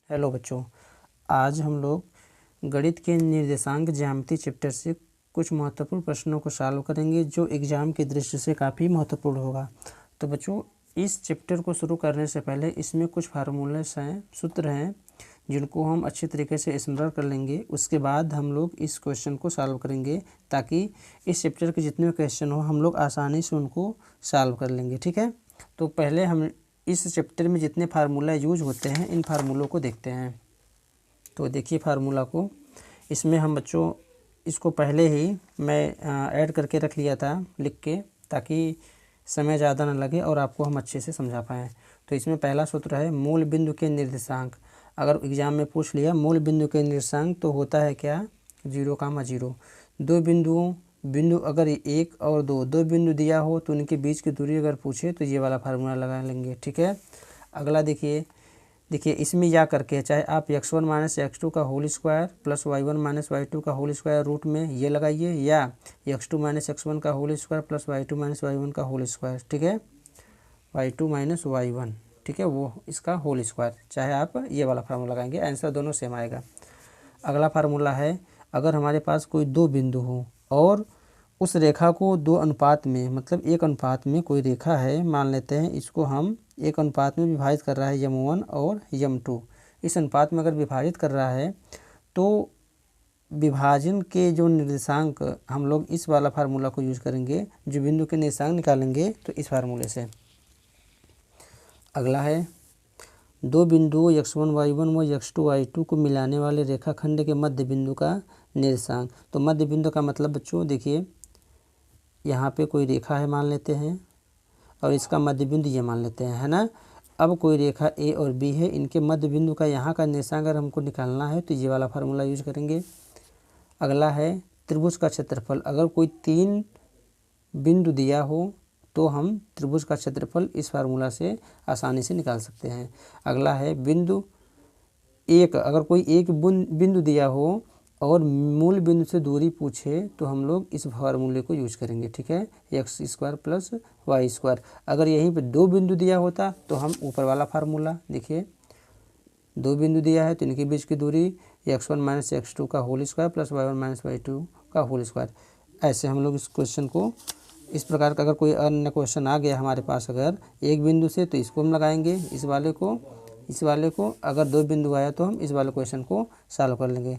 Hello बच्चों, आज हम लोग गणित के निर्देशांक ज्यामिति चैप्टर से कुछ महत्वपूर्ण प्रश्नों को सॉल्व करेंगे जो एग्ज़ाम की दृष्टि से काफ़ी महत्वपूर्ण होगा। तो बच्चों, इस चैप्टर को शुरू करने से पहले इसमें कुछ फार्मूलेस हैं, सूत्र हैं जिनको हम अच्छी तरीके से स्मरण कर लेंगे। उसके बाद हम लोग इस क्वेश्चन को सॉल्व करेंगे ताकि इस चैप्टर के जितने क्वेश्चन हो हम लोग आसानी से उनको सॉल्व कर लेंगे। ठीक है, तो पहले हम इस चैप्टर में जितने फार्मूला यूज होते हैं इन फार्मूलों को देखते हैं। तो देखिए फार्मूला को, इसमें हम बच्चों इसको पहले ही मैं ऐड करके रख लिया था लिख के, ताकि समय ज़्यादा ना लगे और आपको हम अच्छे से समझा पाएँ। तो इसमें पहला सूत्र है मूल बिंदु के निर्देशांक। अगर एग्ज़ाम में पूछ लिया मूल बिंदु के निर्देशांक तो होता है क्या, 0,0। दो बिंदु अगर 1 और 2 बिंदु दिया हो तो उनके बीच की दूरी अगर पूछे तो ये वाला फार्मूला लगा लेंगे। ठीक है, अगला देखिए इसमें या करके चाहे आप x1 माइनस x2 का whole square plus y1 minus y2 का होल स्क्वायर रूट में ये लगाइए, या x2 माइनस x1 का whole square plus y2 minus y1 का होल स्क्वायर। ठीक है, y2 माइनस y1, ठीक है, वो इसका होल स्क्वायर, चाहे आप ये वाला फार्मूला लगाएंगे, आंसर दोनों सेम आएगा। अगला फार्मूला है, अगर हमारे पास कोई दो बिंदु हो और उस रेखा को 2 अनुपात में, मतलब 1 अनुपात में कोई रेखा है, मान लेते हैं इसको हम 1 अनुपात में विभाजित कर रहा है यम1 और यम2। इस अनुपात में अगर विभाजित कर रहा है तो विभाजन के जो निर्देशांक हम लोग इस वाला फार्मूला को यूज करेंगे, जो बिंदु के निर्देशांक निकालेंगे तो इस फार्मूले से। अगला है, दो बिंदुओं x1 y1 व x2 y2 को मिलाने वाले रेखाखंड के मध्य बिंदु का निर्देशांक। तो मध्य बिंदु का मतलब बच्चों देखिए, यहाँ पे कोई रेखा है मान लेते हैं और इसका मध्य बिंदु ये मान लेते हैं, है ना। अब कोई रेखा ए और बी है, इनके मध्य बिंदु का यहाँ का निर्देशांक अगर हमको निकालना है तो ये वाला फार्मूला यूज करेंगे। अगला है त्रिभुज का क्षेत्रफल। अगर कोई 3 बिंदु दिया हो तो हम त्रिभुज का क्षेत्रफल इस फार्मूला से आसानी से निकाल सकते हैं। अगला है बिंदु 1, अगर कोई एक बिंदु दिया हो और मूल बिंदु से दूरी पूछे तो हम लोग इस फार्मूले को यूज करेंगे। ठीक है, x square plus y square. अगर यहीं पे 2 बिंदु दिया होता तो हम ऊपर वाला फार्मूला, देखिए 2 बिंदु दिया है तो इनके बीच की दूरी x1 माइनस x2 का whole square plus y1 minus y2 का होल स्क्वायर। ऐसे हम लोग इस क्वेश्चन को इस प्रकार का, अगर कोई अन्य क्वेश्चन आ गया हमारे पास अगर एक बिंदु से तो इसको हम लगाएंगे, इस वाले को। अगर 2 बिंदु आया तो हम इस वाले क्वेश्चन को सॉल्व कर लेंगे।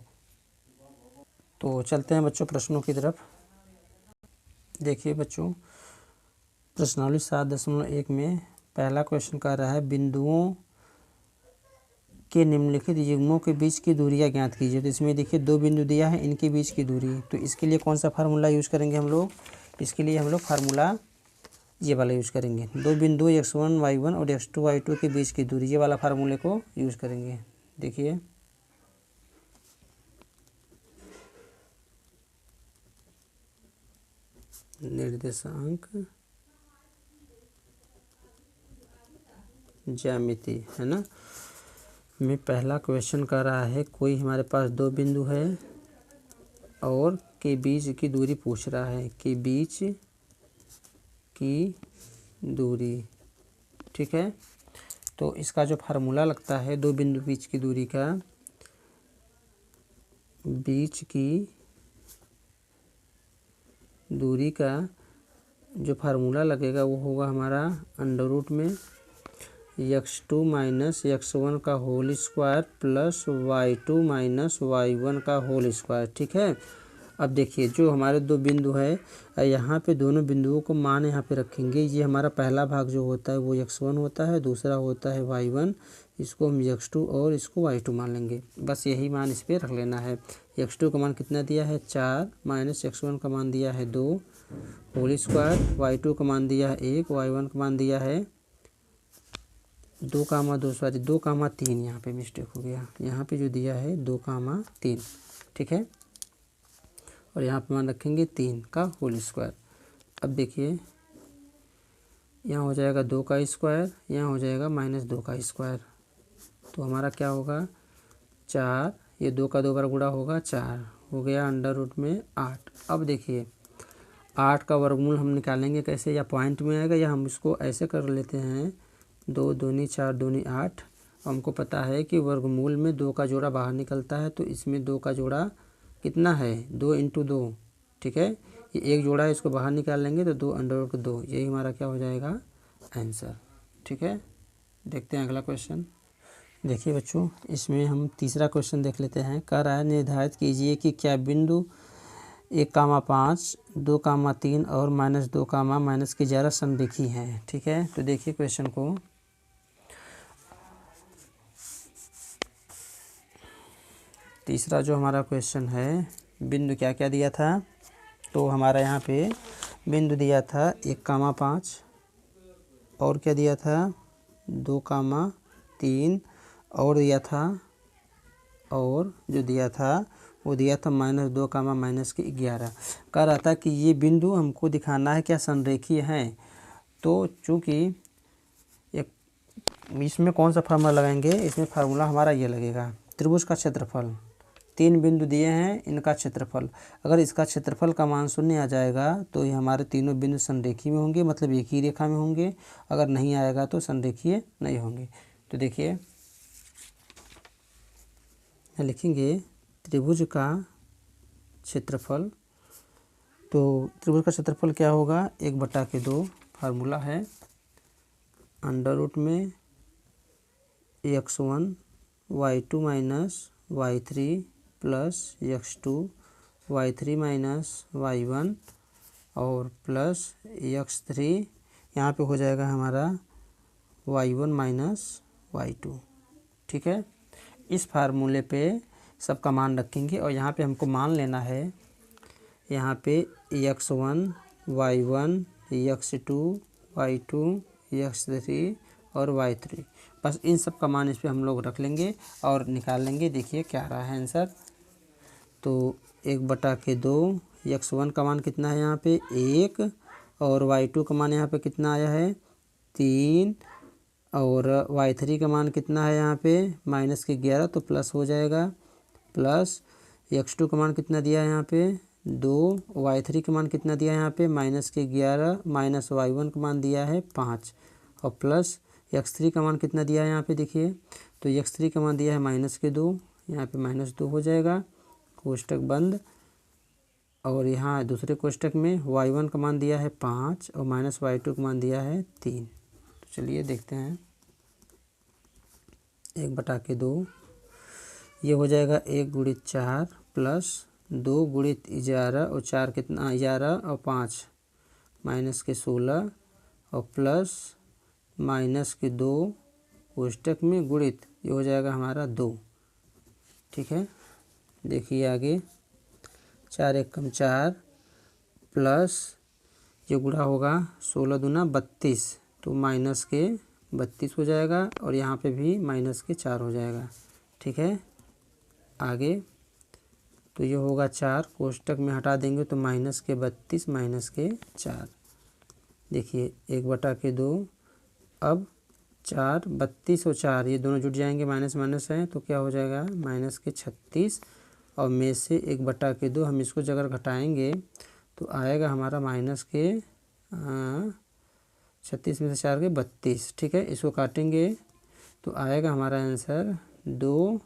तो चलते हैं बच्चों प्रश्नों की तरफ। देखिए बच्चों, प्रश्नावली 7.1 में पहला क्वेश्चन कह रहा है बिंदुओं के निम्नलिखित युग्मों के बीच की दूरियां ज्ञात कीजिए। तो इसमें देखिए 2 बिंदु दिया है, इनके बीच की दूरी, तो इसके लिए कौन सा फार्मूला यूज करेंगे हम लोग, इसके लिए हम लोग फार्मूला ये वाला यूज करेंगे। 2 बिंदु x1 y1 और x2 y2 के बीच की दूरी, ये वाला फार्मूले को यूज करेंगे। देखिए निर्देशांक ज्यामिति, है ना, में पहला क्वेश्चन कर रहा है कोई हमारे पास 2 बिंदु है और के बीच की दूरी पूछ रहा है, के बीच की दूरी। ठीक है, तो इसका जो फार्मूला लगता है 2 बिंदु बीच की दूरी का, बीच की दूरी का जो फार्मूला लगेगा वो होगा हमारा अंडर रूट में x2 माइनस x1 का whole square plus y2 minus y1 का होल स्क्वायर। ठीक है, अब देखिए जो हमारे 2 बिंदु है, यहाँ पे दोनों बिंदुओं को मान यहाँ पे रखेंगे। ये हमारा पहला भाग जो होता है वो x1 होता है, दूसरा होता है y1, इसको हम x2 और इसको y2 मान लेंगे। बस यही मान इस पर रख लेना है। x2 का मान कितना दिया है 4, माइनस x1 का मान दिया है 2 होल स्क्वायर, y2 का मान दिया है 1, y1 का मान दिया है 2,3, यहाँ पे मिस्टेक हो गया, यहाँ पे जो दिया है 2,3। ठीक है, और यहाँ पे मान रखेंगे 3 का होल स्क्वायर। अब देखिए यहाँ हो जाएगा 2 का स्क्वायर, यहाँ हो जाएगा माइनस 2 का स्क्वायर, तो हमारा क्या होगा 4, ये 2 का 2 बार गुणा होगा 4, हो गया अंडर रूट में 8। अब देखिए 8 का वर्गमूल हम निकालेंगे कैसे, या पॉइंट में आएगा या हम इसको ऐसे कर लेते हैं, 2 दूनी 4 दूनी 8 हमको पता है कि वर्गमूल में 2 का जोड़ा बाहर निकलता है, तो इसमें 2 का जोड़ा कितना है, 2 × 2, ठीक है। ये एक जोड़ा है, इसको बाहर निकाल लेंगे तो 2√2, यही हमारा क्या हो जाएगा आंसर, ठीक है। देखते हैं अगला क्वेश्चन। देखिए बच्चों, इसमें हम तीसरा क्वेश्चन देख लेते हैं। कह रहा है निर्धारित कीजिए कि क्या बिंदु 1,5, 2,3 और -2, -11 समरेखी हैं, ठीक है। तो देखिए क्वेश्चन को, तीसरा जो हमारा क्वेश्चन है, बिंदु क्या क्या दिया था, तो हमारा यहाँ पे बिंदु दिया था 1,5 और क्या दिया था 2,3 और दिया था, और जो दिया था वो दिया था -2, -11। कह रहा था कि ये बिंदु हमको दिखाना है क्या संरेखीय हैं। तो चूँकि एक इसमें कौन सा फार्मूला लगाएंगे, इसमें फार्मूला हमारा ये लगेगा, त्रिभुज का क्षेत्रफल, 3 बिंदु दिए हैं, इनका क्षेत्रफल, अगर इसका क्षेत्रफल का मान 0 आ जाएगा तो ये हमारे तीनों बिंदु संरेखीय में होंगे, मतलब एक ही रेखा में होंगे। अगर नहीं आएगा तो संरेखीय नहीं होंगे। तो देखिए लिखेंगे त्रिभुज का क्षेत्रफल, तो त्रिभुज का क्षेत्रफल क्या होगा, 1/2 फार्मूला है, अंडर में x1 y2 - y3 plus x2 y3 - y1 और प्लस x3, यहाँ पे हो जाएगा हमारा y1 - y2, ठीक है। इस फार्मूले पे सबका मान रखेंगे और यहाँ पे हमको मान लेना है, यहाँ पे x1 y1 x2 y2 x3 और y3, बस इन सब का मान इस पर हम लोग रख लेंगे और निकाल लेंगे। देखिए क्या आ रहा है आंसर, तो 1/2, x1 का मान कितना है यहाँ पे 1 और y2 का मान यहाँ पे कितना आया है 3 और y3 का मान कितना है यहाँ पे -11, तो प्लस हो जाएगा, प्लस x2 का मान कितना दिया है यहाँ पे 2, y3 का मान कितना दिया है यहाँ पे -11, माइनस y1 का मान दिया है 5 और प्लस x3 का मान कितना दिया है यहाँ पे देखिए, तो x3 का मान दिया है -2, यहाँ पे -2 हो जाएगा, कोष्टक बंद। और यहाँ दूसरे कोष्टक में y1 का मान दिया है 5 और -y2 का मान दिया है 3। तो चलिए देखते हैं, 1/2 ये हो जाएगा 1 × 4 प्लस 2 × 11 और 4 कितना 11 और 5 -16 और प्लस -2 कोष्टक में गुणित, ये हो जाएगा हमारा 2, ठीक है। देखिए आगे 4 × 4 प्लस ये गुणा होगा 16 दूना 32, तो -32 हो जाएगा और यहाँ पे भी -4 हो जाएगा, ठीक है। आगे तो ये होगा 4, कोष्टक में हटा देंगे तो -32 -4, देखिए 1/2, अब 4 32 और 4 ये दोनों जुट जाएंगे, माइनस माइनस है तो क्या हो जाएगा -36 और में से 1/2 हम इसको अगर घटाएंगे तो आएगा हमारा -36 में से 4 के 32, ठीक है। इसको काटेंगे तो आएगा हमारा आंसर 2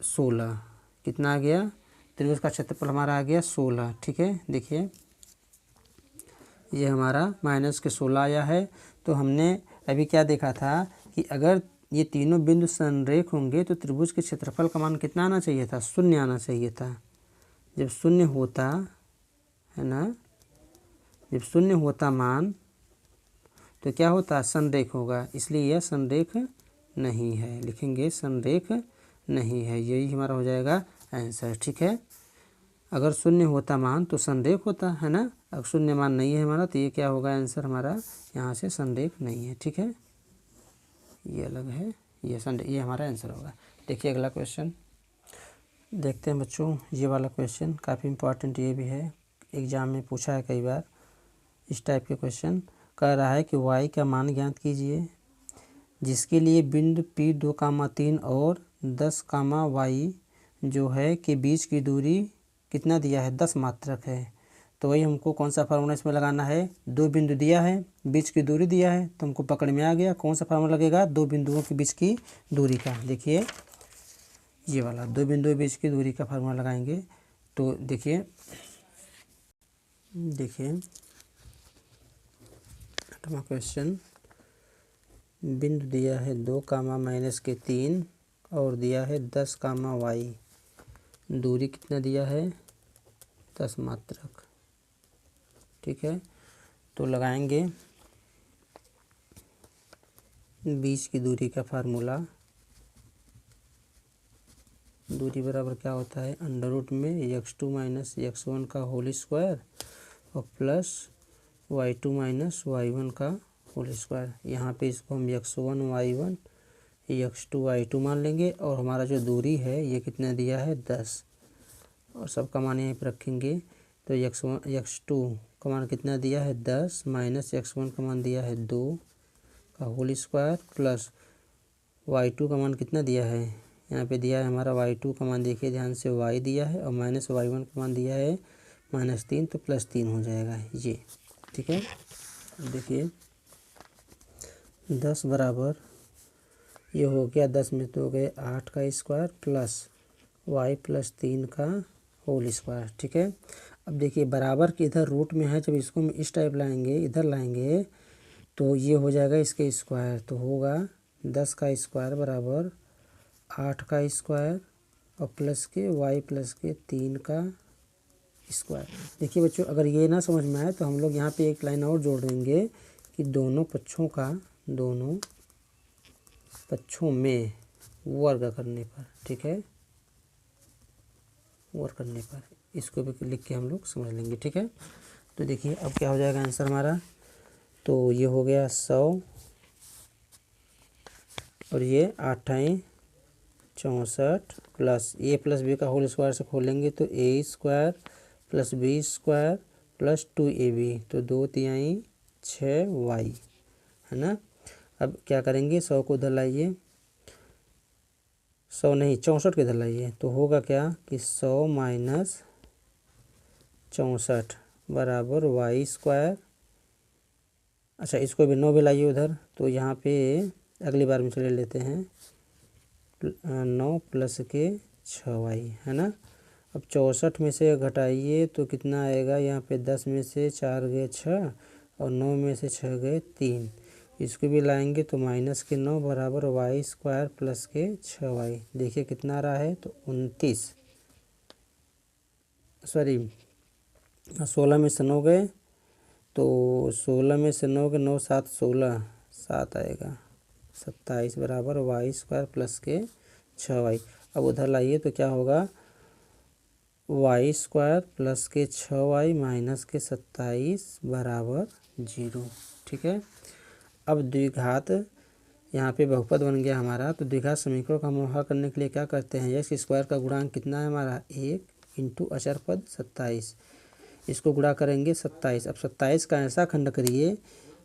16, कितना आ गया, त्रिभुज का क्षेत्रफल हमारा आ गया 16, ठीक है। देखिए ये हमारा -16 आया है। तो हमने अभी क्या देखा था कि अगर ये तीनों बिंदु संरेख होंगे तो त्रिभुज के क्षेत्रफल का मान कितना आना चाहिए था, 0 आना चाहिए था। जब 0 होता है ना, जब 0 होता मान तो क्या होता, संरेख होगा, इसलिए यह संरेख नहीं है, लिखेंगे संरेख नहीं है, यही हमारा हो जाएगा आंसर, ठीक है। अगर 0 होता मान तो संरेख होता है ना, अगर 0 मान नहीं है हमारा तो ये क्या होगा आंसर हमारा, यहाँ से संरेख नहीं है, ठीक है। ये अलग है, ये हमारा आंसर होगा। देखिए अगला क्वेश्चन देखते हैं बच्चों। ये वाला क्वेश्चन काफ़ी इम्पोर्टेंट ये भी है, एग्ज़ाम में पूछा है कई बार इस टाइप के क्वेश्चन। कह रहा है कि y का मान ज्ञात कीजिए जिसके लिए बिंदु P 2,3 और 10, y जो है के बीच की दूरी कितना दिया है 10 मात्रक है। तो वही हमको कौन सा फार्मूला इसमें लगाना है, दो बिंदु दिया है, बीच की दूरी दिया है, तो हमको पकड़ में आ गया कौन सा फार्मूला लगेगा, दो बिंदुओं के बीच की दूरी का। देखिए ये वाला दो बिंदुओं के बीच की दूरी का फार्मूला लगाएंगे। तो देखिए क्वेश्चन, बिंदु दिया है 2 कामा -3 और दिया है 10 कामा y, दूरी कितना दिया है 10 मात्रक। ठीक है, तो लगाएंगे बीच की दूरी का फार्मूला। दूरी बराबर क्या होता है, अंडर रूट में x2 - x1 का होल स्क्वायर और प्लस y2 - y1 का होल स्क्वायर। यहाँ पे इसको हम x1 y1 x2 y2 मान लेंगे और हमारा जो दूरी है ये कितना दिया है 10, और सबका मान यहीं पर रखेंगे। तो x2 का मान कितना दिया है 10 माइनस x1 का मान दिया है 2 का होल स्क्वायर प्लस y2 का मान कितना दिया है, यहाँ पे दिया है हमारा y2 का मान, देखिए ध्यान से y दिया है, और माइनस y1 का मान दिया है -3, तो +3 हो जाएगा ये। ठीक है, देखिए 10 बराबर ये हो गया 10 में तो हो गए 8 का स्क्वायर प्लस y + 3 का होल स्क्वायर। ठीक है, अब देखिए बराबर के इधर रूट में है, जब इसको हम इस टाइप लाएंगे, इधर लाएंगे तो ये हो जाएगा इसके स्क्वायर, तो होगा 10 का स्क्वायर बराबर 8 का स्क्वायर और प्लस के y + के 3 का स्क्वायर। देखिए बच्चों, अगर ये ना समझ में आए तो हम लोग यहाँ पे एक लाइन और जोड़ देंगे कि दोनों पक्षों में वर्ग करने पर, ठीक है, वर्ग करने पर, इसको भी लिख के हम लोग समझ लेंगे। ठीक है, तो देखिए अब क्या हो जाएगा आंसर हमारा, तो ये हो गया 100 और ये 8 64 प्लस a + b का होल स्क्वायर से खोलेंगे तो a² + b² + 2ab, तो 2 तिहाई 6y है ना। अब क्या करेंगे, 100 को उधर लाइए, 100 नहीं 64 के इधर लाइए, तो होगा क्या कि 100 - 64 बराबर y²। अच्छा, इसको भी 9 भी लाइए उधर, तो यहाँ पे अगली बार में चले लेते हैं 9 + के 6y है ना। अब 64 में से घटाइए तो कितना आएगा, यहाँ पे 10 में से 4 गए 6 और 9 में से 6 गए 3, इसको भी लाएंगे तो -9 बराबर y² + के 6y। देखिए कितना आ रहा है, तो 16 में से 9 गए, तो 16 में से 9 गए, 9 7 16, 7 आएगा 27 बराबर y² + के 6y। अब उधर लाइए तो क्या होगा, y² + के 6y माइनस के 27 बराबर 0। ठीक है, अब द्विघात यहाँ पे बहुपद बन गया हमारा, तो द्विघात समीकरण का हम हल करने के लिए क्या करते हैं, x² का गुणांक कितना है हमारा 1 × अचर पद 27, इसको गुणा करेंगे 27। अब 27 का ऐसा खंड करिए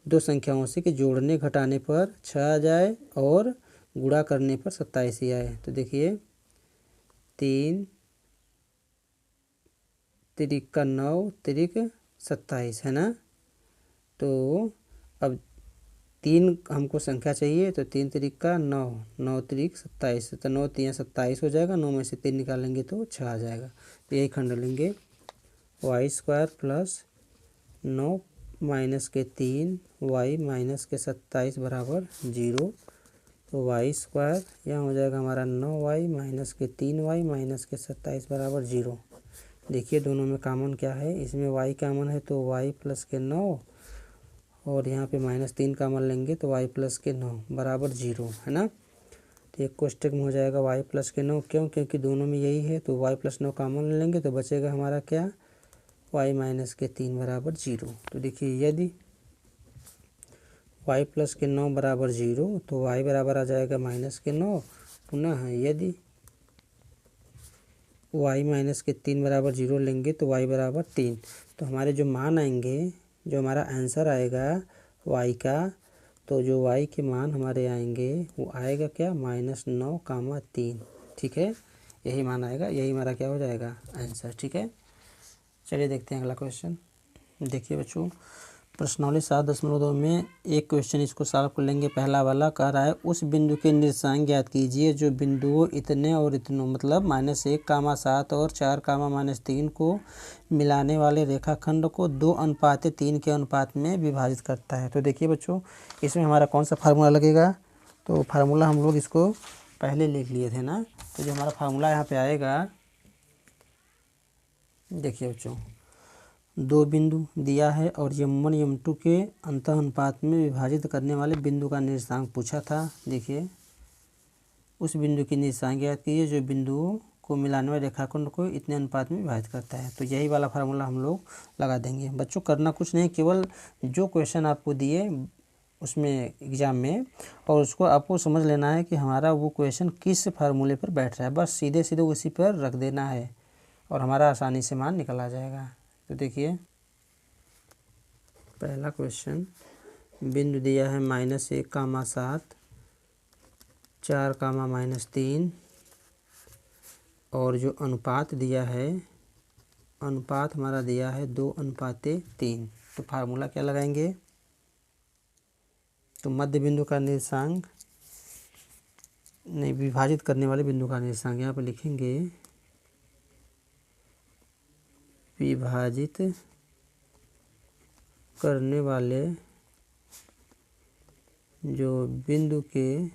दो संख्याओं से कि जोड़ने घटाने पर 6 आ जाए और गुणा करने पर 27 ही आए। तो देखिए 3 तिरिक 9 तिरिक 27 है ना। तो अब 3 हमको संख्या चाहिए, तो 3 तिरिक 9, 9 तिरिक 27, तो 9 3 27 हो जाएगा, 9 में से 3 निकालेंगे तो 6 आ जाएगा। तो यही खंड लेंगे, y² + 9 - के 3 y - के 27 बराबर 0। तो y² यहाँ हो जाएगा हमारा 9y - के 3y - के 27 बराबर 0। देखिए दोनों में कॉमन क्या है, इसमें y कॉमन है तो y + के 9 और यहाँ पे -3 कॉमन लेंगे तो y + के 9 बराबर 0 है ना। तो एक कोष्टक में हो जाएगा y + के 9, क्यों, क्योंकि दोनों में यही है, तो y + 9 कॉमन लेंगे तो बचेगा हमारा क्या, y - के 3 बराबर 0। तो देखिए यदि y + के 9 बराबर 0 तो y बराबर आ जाएगा -9। पुनः यदि y - के 3 बराबर 0 लेंगे तो y बराबर 3। तो हमारे जो मान आएंगे, जो हमारा आंसर आएगा y का, तो जो y के मान हमारे आएंगे वो आएगा क्या, -9, 3। ठीक है, यही मान आएगा, यही हमारा क्या हो जाएगा आंसर। ठीक है। चलिए देखते हैं अगला क्वेश्चन। देखिए बच्चों, प्रश्नावली 7.2 में एक क्वेश्चन इसको सॉल्व कर लेंगे। पहला वाला कह रहा है उस बिंदु के निर्देशांक ज्ञात कीजिए जो बिंदुओं इतने और इतनों मतलब -1, 7 और 4, -3 को मिलाने वाले रेखाखंड को 2:3 के अनुपात में विभाजित करता है। तो देखिए बच्चों, इसमें हमारा कौन सा फार्मूला लगेगा। तो फार्मूला हम लोग इसको पहले लिख लिए थे ना। तो जो हमारा फार्मूला यहाँ पे आएगा, देखिए बच्चों, 2 बिंदु दिया है और m1 m2 के अंतः अनुपात में विभाजित करने वाले बिंदु का निर्देशांक पूछा था। देखिए, उस बिंदु की निर्देशांक ज्ञात कीजिए जो बिंदुओं को मिलाने वाले रेखाखंड को इतने अनुपात में विभाजित करता है। तो यही वाला फार्मूला हम लोग लगा देंगे। बच्चों करना कुछ नहीं, केवल जो क्वेश्चन आपको दिए उसमें एग्ज़ाम में, और उसको आपको समझ लेना है कि हमारा वो क्वेश्चन किस फार्मूले पर बैठ रहा है। बस सीधे सीधे उसी पर रख देना है और हमारा आसानी से मान निकल आ जाएगा। तो देखिए, पहला क्वेश्चन, बिंदु दिया है -1, 7, 4, और जो अनुपात दिया है, अनुपात हमारा दिया है 2:3। तो फार्मूला क्या लगाएंगे। तो मध्य बिंदु का निर्देशांक नहीं, विभाजित करने वाले बिंदु का निर्देशांक यहाँ पर लिखेंगे विभाजित करने वाले जो बिंदु के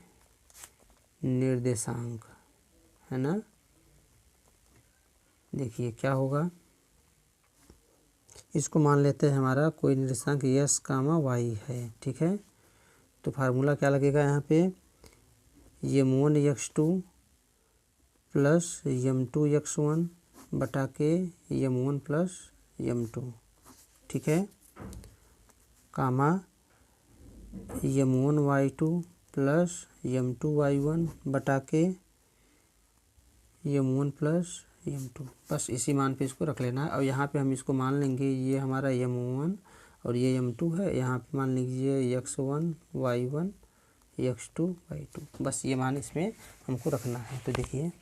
निर्देशांक है ना। देखिए क्या होगा, इसको मान लेते हैं हमारा कोई निर्देशांक x, y है। ठीक है, तो फार्मूला क्या लगेगा यहाँ पे, m1 x2 plus m2 x1 बटा के m1 प्लस m2। ठीक है, कामा m1 y2 plus m2 y1 बटा के m1 प्लस m2। बस इसी मान पे इसको रख लेना है। और यहाँ पे हम इसको मान लेंगे, ये हमारा m1 और ये m2 है। यहाँ पे मान लीजिए x1 y1 x2 y2। बस ये मान इसमें हमको रखना है। तो देखिए,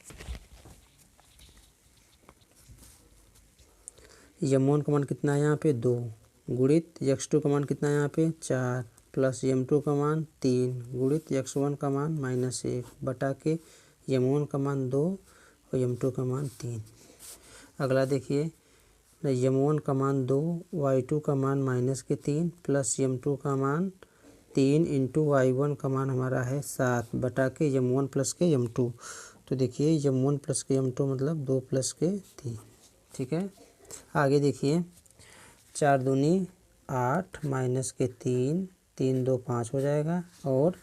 m1 का मान कितना है यहाँ पे 2 गुणित x2 का मान कितना है यहाँ पे 4 प्लस m2 का मान 3 गुणित x1 का मान -1 बटा के m1 का मान 2 और m2 का मान 3। अगला देखिए, m1 का मान 2, y2 का मान -3 प्लस m2 का मान 3 इंटू y1 का मान हमारा है 7 बटा के m1 प्लस के m2। तो देखिए, m1 प्लस के m2 मतलब 2 प्लस के 3। ठीक है, आगे देखिए, 4 दूनी 8 माइनस के 3, 3 2 5 हो जाएगा और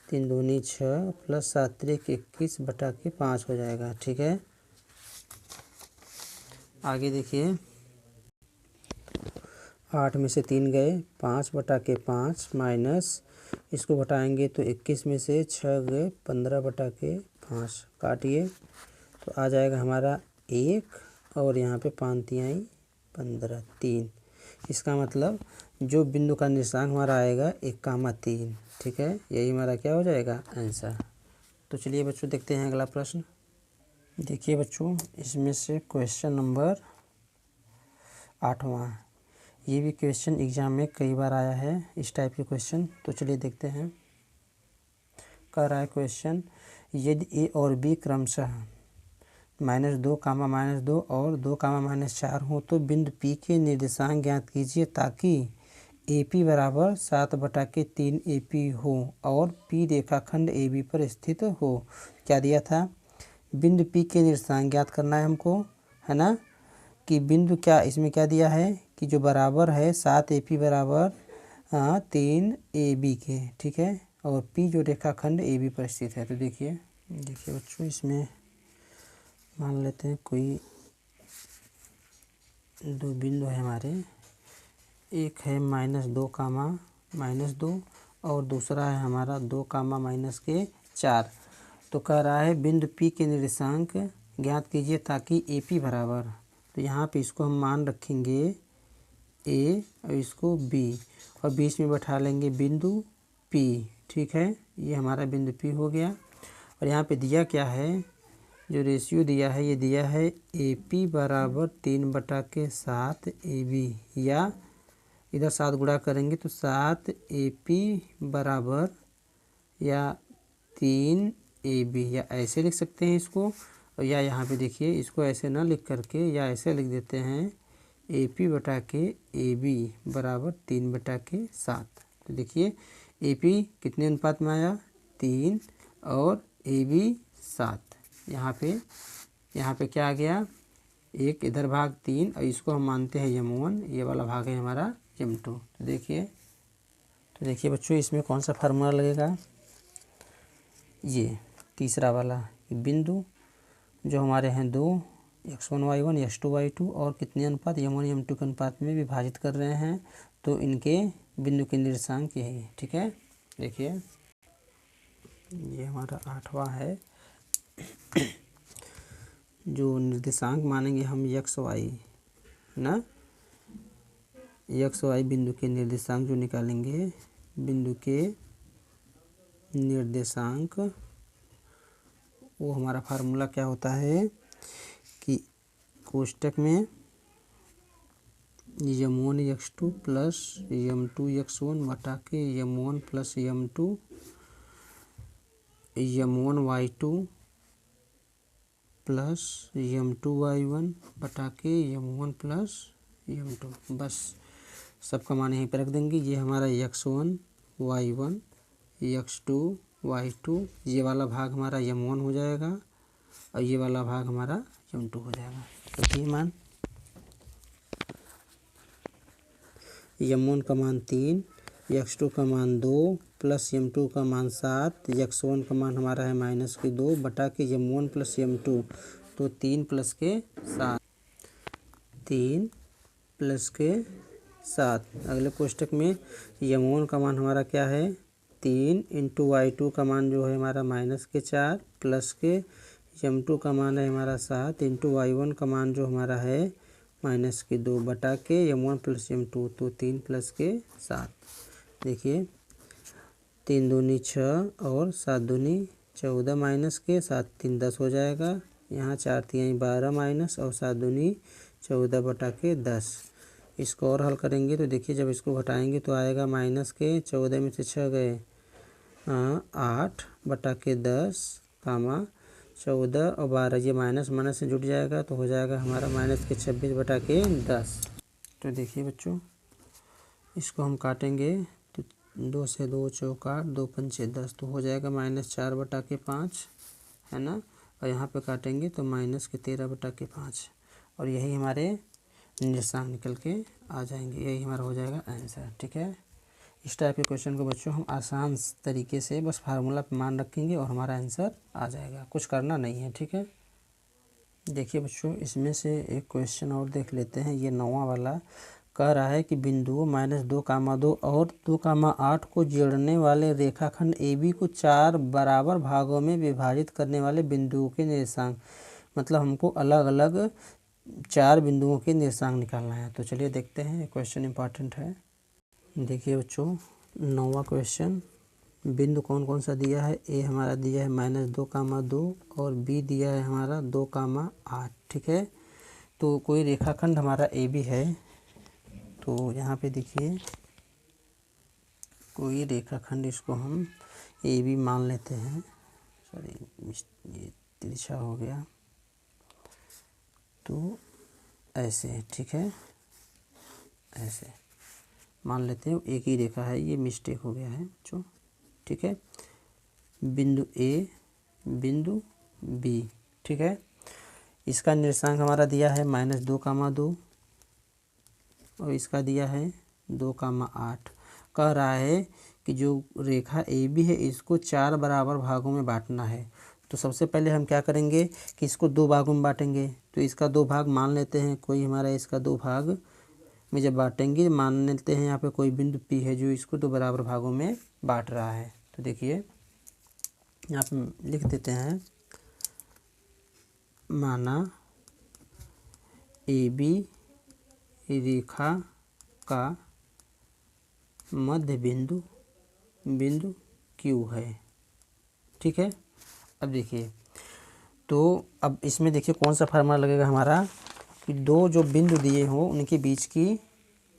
3 दूनी 6 प्लस 7 त्रिक 21 बटा के 5 हो जाएगा। ठीक है, आगे देखिए, 8 में से 3 गए, 5 बटा के 5 माइनस इसको घटाएंगे तो 21 में से 6 गए, 15 बटा के 5 काटिए तो आ जाएगा हमारा 1 और यहाँ पे 5 तिहाई 15 3। इसका मतलब जो बिंदु का निर्देशांक हमारा आएगा 1,3। ठीक है, यही हमारा क्या हो जाएगा आंसर। तो चलिए बच्चों देखते हैं अगला प्रश्न। देखिए बच्चों, इसमें से क्वेश्चन नंबर 8वां, ये भी क्वेश्चन एग्जाम में कई बार आया है इस टाइप के क्वेश्चन। तो चलिए देखते हैं। कह रहा है क्वेश्चन, यदि ए और बी क्रमशः -2, -2 और 2, -4 हो तो बिंदु P के निर्देशांक ज्ञात कीजिए ताकि AP बराबर 7/3 AP हो और P रेखाखंड AB पर स्थित हो। क्या दिया था, बिंदु P के निर्देशांक ज्ञात करना है हमको, है ना। कि बिंदु क्या इसमें क्या दिया है कि जो बराबर है 7 AP बराबर 3 AB के। ठीक है, और P जो रेखाखंड AB पर स्थित है। तो देखिए बच्चों, इसमें मान लेते हैं कोई 2 बिंदु है हमारे, एक है -2, और दूसरा है हमारा 2, -4। तो कह रहा है बिंदु P के निर्देशांक ज्ञात कीजिए ताकि AP बराबर, तो यहाँ पे इसको हम मान रखेंगे A और इसको B और बीच में बैठा लेंगे बिंदु P। ठीक है, ये हमारा बिंदु P हो गया। और यहाँ पे दिया क्या है जो रेशियो दिया है ये दिया है AP बराबर 3/7 AB, या इधर 7 गुणा करेंगे तो 7 AP बराबर या 3 AB, या ऐसे लिख सकते हैं इसको, और या यहाँ पे देखिए इसको ऐसे ना लिख करके या ऐसे लिख देते हैं AP बटा के AB बराबर 3/7। तो देखिए AP कितने अनुपात में आया 3 और AB 7। यहाँ पे क्या आ गया, एक इधर भाग 3 और इसको हम मानते हैं M1, ये वाला भाग है हमारा M2। तो देखिए बच्चों इसमें कौन सा फार्मूला लगेगा, ये तीसरा वाला बिंदु जो हमारे हैं 2 x1 y1 x2 y2 और कितने अनुपात M1 M2 के अनुपात में विभाजित कर रहे हैं, तो इनके बिंदु के निर्देशांक यही है। ठीक है, देखिए ये हमारा 8वां है। जो निर्देशांक मानेंगे हम x y ना, x y बिंदु के निर्देशांक जो निकालेंगे, बिंदु के निर्देशांक, वो हमारा फार्मूला क्या होता है कि कोष्टक में M1 x2 plus M2 x1 बटा के M1 plus M2 M1 y2 plus M2 y1 बटा के M1 प्लस M2, बस सबका मान यहीं पर रख देंगे। ये हमारा x1 y1 x2 y2, ये वाला भाग हमारा M1 हो जाएगा और ये वाला भाग हमारा M2 हो जाएगा। तो ये मान M1 का मान 3, x2 का मान 2 प्लस M2 का मान 7, x1 का मान हमारा है -2 बटा के M1 प्लस M2, तो 3 प्लस के 7, 3 प्लस के 7। अगले कोष्टक में M1 का मान हमारा क्या है 3 इंटू y2 का मान जो है हमारा -4 प्लस के M2 का मान है हमारा 7 इंटू y1 का मान जो हमारा है -2 बटा के M1 प्लस M2, तो 3 प्लस के 7। देखिए 3 दूनी 6 और 7 दूनी 14 माइनस के 7 3 10 हो जाएगा। यहाँ 4 3 12 माइनस और 7 दूनी 14 बटा के 10। इसको और हल करेंगे तो देखिए जब इसको घटाएंगे तो आएगा -14 में से 6 गए 8 बटा के 10 कामा 14 और 12, ये माइनस माइनस से जुट जाएगा तो हो जाएगा हमारा -26 बटा के 10। तो देखिए बच्चों इसको हम काटेंगे तो 2 से 2 चौका 2 पंचे 10, तो हो जाएगा -4 बटा के 5 है ना, और यहाँ पे काटेंगे तो -13 बटा के 5, और यही हमारे निर्देशांक निकल के आ जाएंगे, यही हमारा हो जाएगा आंसर। ठीक है, इस टाइप के क्वेश्चन को बच्चों हम आसान तरीके से बस फार्मूला पे मान रखेंगे और हमारा आंसर आ जाएगा, कुछ करना नहीं है। ठीक है, देखिए बच्चों इसमें से एक क्वेश्चन और देख लेते हैं। ये 9वां वाला कह रहा है कि बिंदुओं -2, 2 और 2, 8 को जोड़ने वाले रेखाखंड AB को 4 बराबर भागों में विभाजित करने वाले बिंदुओं के निर्देशांक, मतलब हमको अलग अलग 4 बिंदुओं के निर्देशांक निकालना है। तो चलिए देखते हैं, क्वेश्चन इंपॉर्टेंट है। देखिए बच्चों 9वां क्वेश्चन, बिंदु कौन कौन सा दिया है, ए हमारा दिया है -2, 2 और बी दिया है हमारा 2, 8। ठीक है, तो कोई रेखाखंड हमारा AB है, तो यहाँ पे देखिए कोई रेखाखंड, इसको हम AB मान लेते हैं। सॉरी ये तिरछा हो गया, तो ऐसे ठीक है, ऐसे मान लेते हैं एक ही रेखा है, ये मिस्टेक हो गया है बच्चों। ठीक है, बिंदु A बिंदु B। ठीक है, इसका निर्देशांक हमारा दिया है -2, 2 और इसका दिया है 2, 8। कह रहा है कि जो रेखा AB है इसको 4 बराबर भागों में बांटना है। तो सबसे पहले हम क्या करेंगे कि इसको 2 भागों में बांटेंगे, तो इसका 2 भाग मान लेते हैं, कोई हमारा इसका 2 भाग में जब बांटेंगे मान लेते हैं यहाँ पे कोई बिंदु P है जो इसको 2 बराबर भागों में बांट रहा है। तो देखिए यहाँ पे लिख देते हैं, माना AB रेखा का मध्य बिंदु बिंदु Q है। ठीक है, अब देखिए तो अब इसमें देखिए कौन सा फार्मूला लगेगा हमारा कि दो जो बिंदु दिए हों उनके बीच की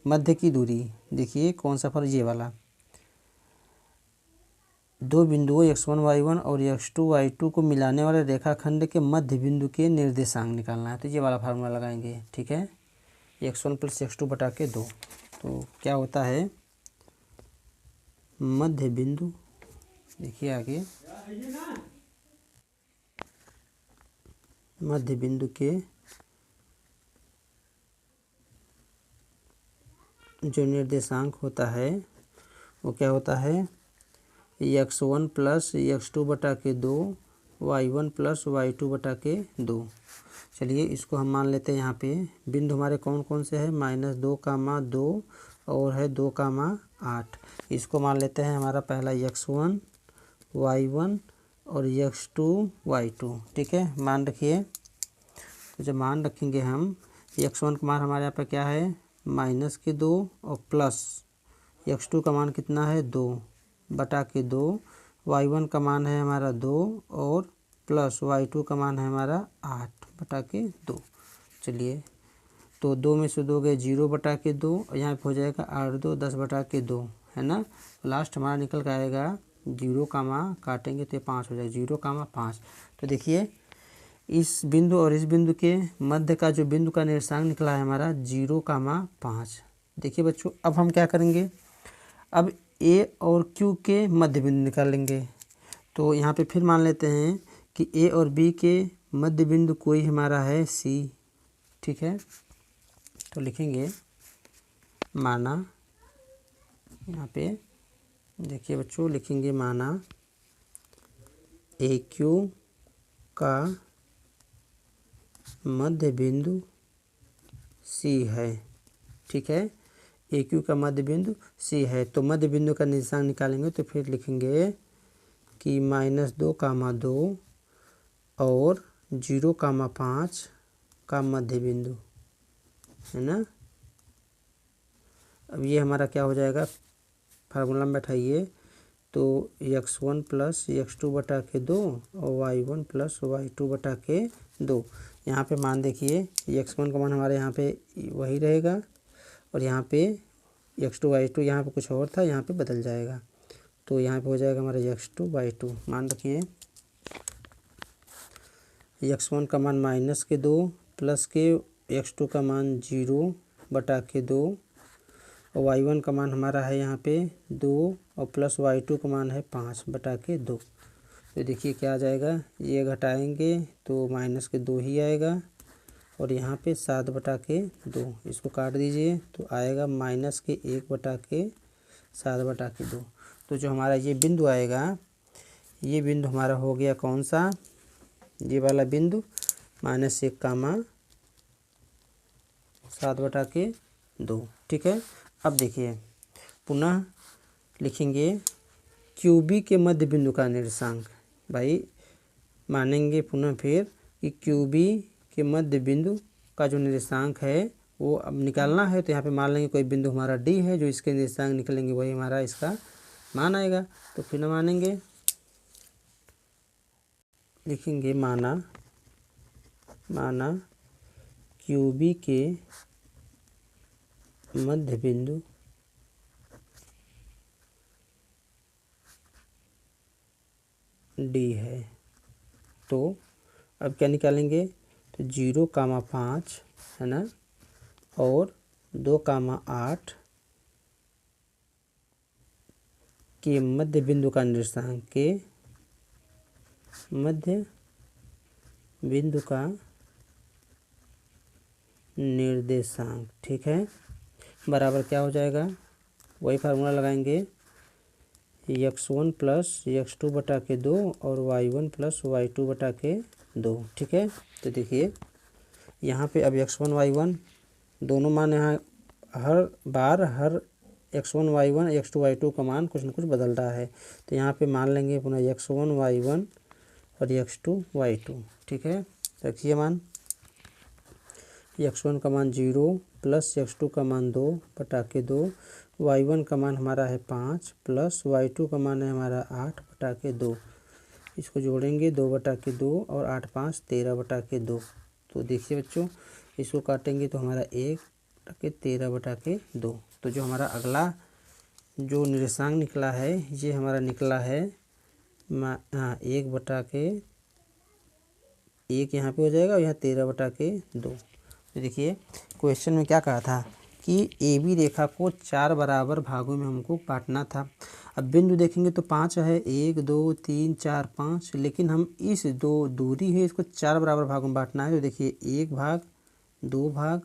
मध्य की दूरी। देखिए कौन सा फार्मूला, ये वाला। दो बिंदुओं x1 y1 और x2 y2 को मिलाने वाले रेखाखंड के मध्य बिंदु के निर्देशांक निकालना है। तो ये वाला फार्मूला लगाएंगे, ठीक है। x1 + x2 बटा के 2। तो क्या होता है, मध्य बिंदु, देखिए आगे, मध्य बिंदु के जो निर्देशांक होता है वो क्या होता है, x1 + x2 बटा के 2, y1 + y2 बटा के 2। चलिए इसको हम मान लेते हैं। यहाँ पे बिंदु हमारे कौन कौन से हैं, -2, और है 2, 8। इसको मान लेते हैं हमारा पहला x1 y1 और x2 y2, ठीक है। मान रखिए। तो जब मान रखेंगे हम, x1 का मान हमारे यहाँ पे क्या है, -2, और प्लस x2 का मान कितना है, 2 बटा के 2, y1 का मान है हमारा 2, और प्लस y2 का मान है हमारा 8 बटा के 2। चलिए, तो 2 में से 2 गए 0 बटा के 2, और यहाँ पे हो जाएगा 8 2 10 बटा के 2, है ना। लास्ट हमारा निकल कर आएगा 0, काटेंगे तो 5 हो जाएगा, 0, 5। तो देखिए इस बिंदु और इस बिंदु के मध्य का जो बिंदु का निर्देशांक निकला है हमारा 0, 5। देखिए बच्चों, अब हम क्या करेंगे, अब ए और क्यू के मध्य बिंदु निकालेंगे। तो यहाँ पे फिर मान लेते हैं कि ए और बी के मध्य बिंदु कोई हमारा है सी, ठीक है। तो लिखेंगे, माना, यहाँ पे देखिए बच्चों, लिखेंगे माना ए क्यू का मध्य बिंदु सी है, ठीक है। ए क्यू का मध्य बिंदु सी है। तो मध्य बिंदु का निर्देशांक निकालेंगे तो फिर लिखेंगे कि -2, 2 और 0, 5 का मध्य बिंदु, है ना। अब ये हमारा क्या हो जाएगा, फार्मूला में बैठाइए। तो x1 + x2 बटा के 2 और y1 + y2 बटा के 2। यहाँ पे मान देखिए, x1 का मान हमारे यहाँ पे वही रहेगा, और यहाँ पे x2 y2 यहाँ पे कुछ और था, यहाँ पे बदल जाएगा। तो यहाँ पे हो जाएगा हमारा x2 y2। मान रखिए, x1 का मान -2 प्लस के x2 का मान 0 बटा के 2, और y1 का मान हमारा है यहाँ पे 2, और प्लस y2 का मान है 5 बटा के 2। तो देखिए क्या आ जाएगा, ये घटाएंगे तो -2 ही आएगा, और यहाँ पे 7 बटा के 2। इसको काट दीजिए तो आएगा -1 बटा के 7 बटा के 2। तो जो हमारा ये बिंदु आएगा, ये बिंदु हमारा हो गया कौन सा, ये वाला बिंदु, -1, 7 बटा के 2, ठीक है। अब देखिए पुनः लिखेंगे क्यूबी के मध्य बिंदु का निर्देशांक। भाई मानेंगे पुनः फिर कि क्यूबी के मध्य बिंदु का जो निर्देशांक है वो अब निकालना है। तो यहाँ पे मान लेंगे कोई बिंदु हमारा डी है, जो इसके निर्देशांक निकलेंगे वही हमारा इसका मान आएगा। तो फिर ना मानेंगे, लिखेंगे माना क्यूबी के मध्य बिंदु डी है। तो अब क्या निकालेंगे, तो 0, 5, है ना, और 2, 8 के मध्य बिंदु का निर्देशांक, के मध्य बिंदु का निर्देशांक, ठीक है, बराबर क्या हो जाएगा, वही फार्मूला लगाएंगे, x1 + x2 बटा के 2 और y1 + y2 बटा के 2, ठीक है। तो देखिए यहाँ पे अब x1 y1 दोनों मान, यहाँ हर बार हर x1 y1 x2 y2 का मान कुछ न कुछ बदल रहा है। तो यहाँ पे मान लेंगे पुनः x1 y1 और x2 y2, ठीक है। रखिए मान, x1 का मान 0 प्लस x2 का मान 2 बटा के 2, y1 का मान हमारा है 5 प्लस y2 का मान है हमारा 8 बटा के 2। इसको जोड़ेंगे 2/2 और 8 5 13/2। तो देखिए बच्चों, इसको काटेंगे तो हमारा 1/13/2। तो जो हमारा अगला जो निर्देशांक निकला है ये हमारा निकला है 1/1 यहाँ पे हो जाएगा और यहाँ 13/2। तो देखिए क्वेश्चन में क्या कहा था कि ए बी रेखा को 4 बराबर भागों में हमको काटना था। अब बिंदु देखेंगे तो 5 है, 1 2 3 4 5, लेकिन हम इस दो दूरी है इसको 4 बराबर भागों में बांटना है। तो देखिए 1 भाग, 2 भाग,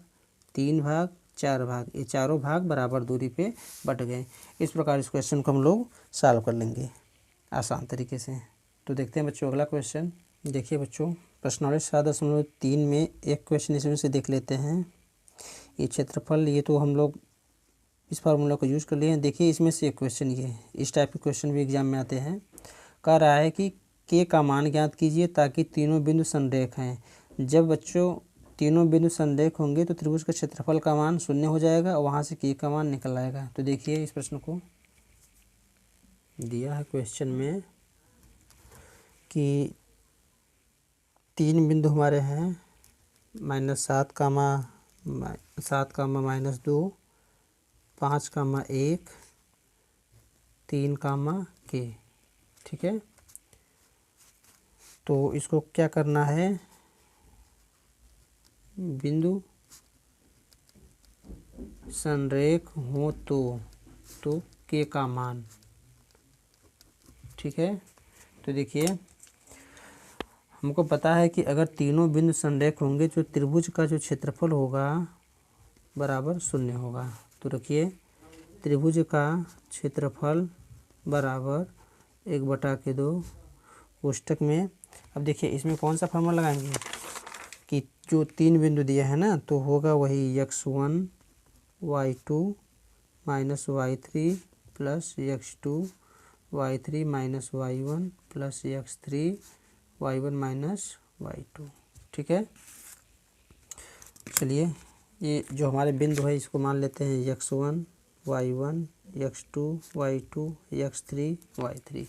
3 भाग, 4 भाग, ये चारों भाग बराबर दूरी पे बट गए। इस प्रकार इस क्वेश्चन को हम लोग सॉल्व कर लेंगे आसान तरीके से। तो देखते हैं बच्चों अगला क्वेश्चन। देखिए बच्चों, प्रश्नावली 7.3 में एक क्वेश्चन इसमें से देख लेते हैं। ये क्षेत्रफल, ये तो हम लोग इस फार्मूला को यूज़ कर लिए हैं। देखिए इसमें से एक क्वेश्चन, ये इस टाइप के क्वेश्चन भी एग्जाम में आते हैं। कह रहा है कि के का मान ज्ञात कीजिए ताकि तीनों बिंदु संरेख हैं। जब बच्चों तीनों बिंदु संरेख होंगे तो त्रिभुज का क्षेत्रफल का मान 0 हो जाएगा और वहाँ से के का मान निकल आएगा। तो देखिए इस प्रश्न को दिया है क्वेश्चन में कि 3 बिंदु हमारे हैं -7, -7, -2, 5, 1, 3, के। ठीक है, तो इसको क्या करना है, बिंदु संरेख हो तो के का मान। ठीक है, तो देखिए हमको पता है कि अगर तीनों बिंदु संरेख होंगे तो त्रिभुज का जो क्षेत्रफल होगा बराबर 0 होगा। तो रखिए त्रिभुज का क्षेत्रफल बराबर 1/2 कोष्टक में। अब देखिए इसमें कौन सा फार्मूला लगाएंगे कि जो 3 बिंदु दिया है ना, तो होगा वही x1 y2 minus y3 plus x2 y3 minus y1 plus x3 y1 minus y2। ठीक है, चलिए ये जो हमारे बिंदु है इसको मान लेते हैं x1 y1 x2 y2 x3 y3।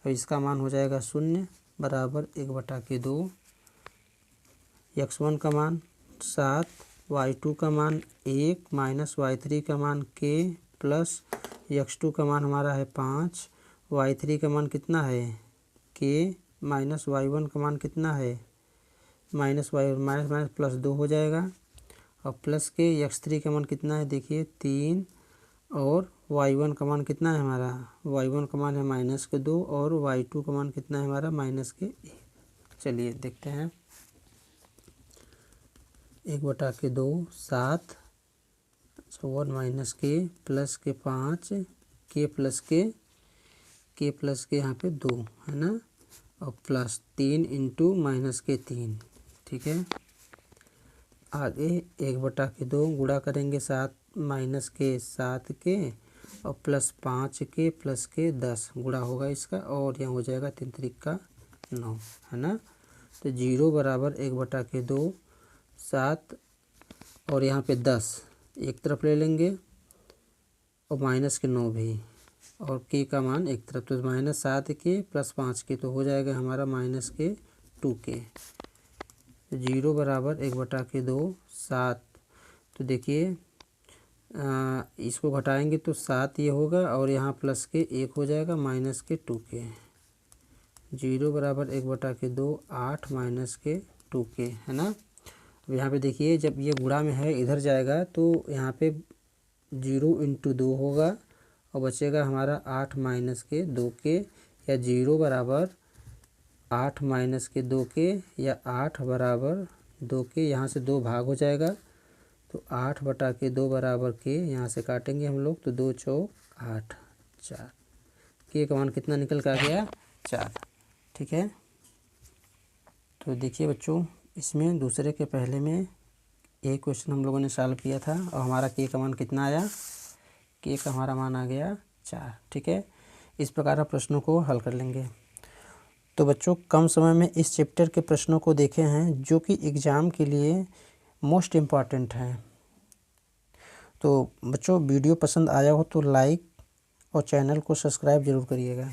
अब इसका मान हो जाएगा 0 बराबर 1/2। x1 का मान 7, y2 का मान 1 माइनस y3 का मान k प्लस x2 का मान हमारा है 5, y3 का मान कितना है k माइनस y1 का मान कितना है minus y1 minus minus plus 2 हो जाएगा और प्लस के x3 का मान कितना है देखिए 3 और y1 का मान कितना है हमारा, y1 का मान है -2 और y2 का मान कितना है हमारा -1। चलिए देखते हैं 1/2 7 1 माइनस के प्लस के 5 के प्लस के यहाँ पे 2 है ना, और प्लस 3 इंटू माइनस के 3। ठीक है, आगे 1/2 गुणा करेंगे 7 माइनस के 7 के और प्लस 5 के प्लस के 10 गुणा होगा इसका और यहाँ हो जाएगा 3 त्रिक का 9 है ना। तो 0 बराबर 1/2 7 और यहाँ पे 10 एक तरफ ले लेंगे और माइनस के 9 भी और के का मान एक तरफ, तो -7 के प्लस 5 के तो हो जाएगा हमारा -2 के। 0 बराबर 1/2 7। तो देखिए इसको घटाएंगे तो 7 ये होगा और यहाँ प्लस के 1 हो जाएगा -2 के। 0 बराबर 1/2 8 -2 के है ना। अब यहाँ पे देखिए जब ये गुणा में है इधर जाएगा तो यहाँ पे 0 × 2 होगा और बचेगा हमारा 8 -2 के, या 0 बराबर 8 -2 के या 8 बराबर 2 के। यहाँ से 2 भाग हो जाएगा तो 8/2 बराबर के, यहाँ से काटेंगे हम लोग तो 2 चौक 8 4 के का मान कितना निकल कर आ गया 4। ठीक है, तो देखिए बच्चों इसमें दूसरे के पहले में एक क्वेश्चन हम लोगों ने सॉल्व किया था और हमारा के का मान कितना आया, के का हमारा मान आ गया 4। ठीक है, इस प्रकार आप प्रश्नों को हल कर लेंगे। तो बच्चों कम समय में इस चैप्टर के प्रश्नों को देखे हैं जो कि एग्ज़ाम के लिए मोस्ट इम्पॉर्टेंट हैं। तो बच्चों वीडियो पसंद आया हो तो लाइक और चैनल को सब्सक्राइब ज़रूर करिएगा।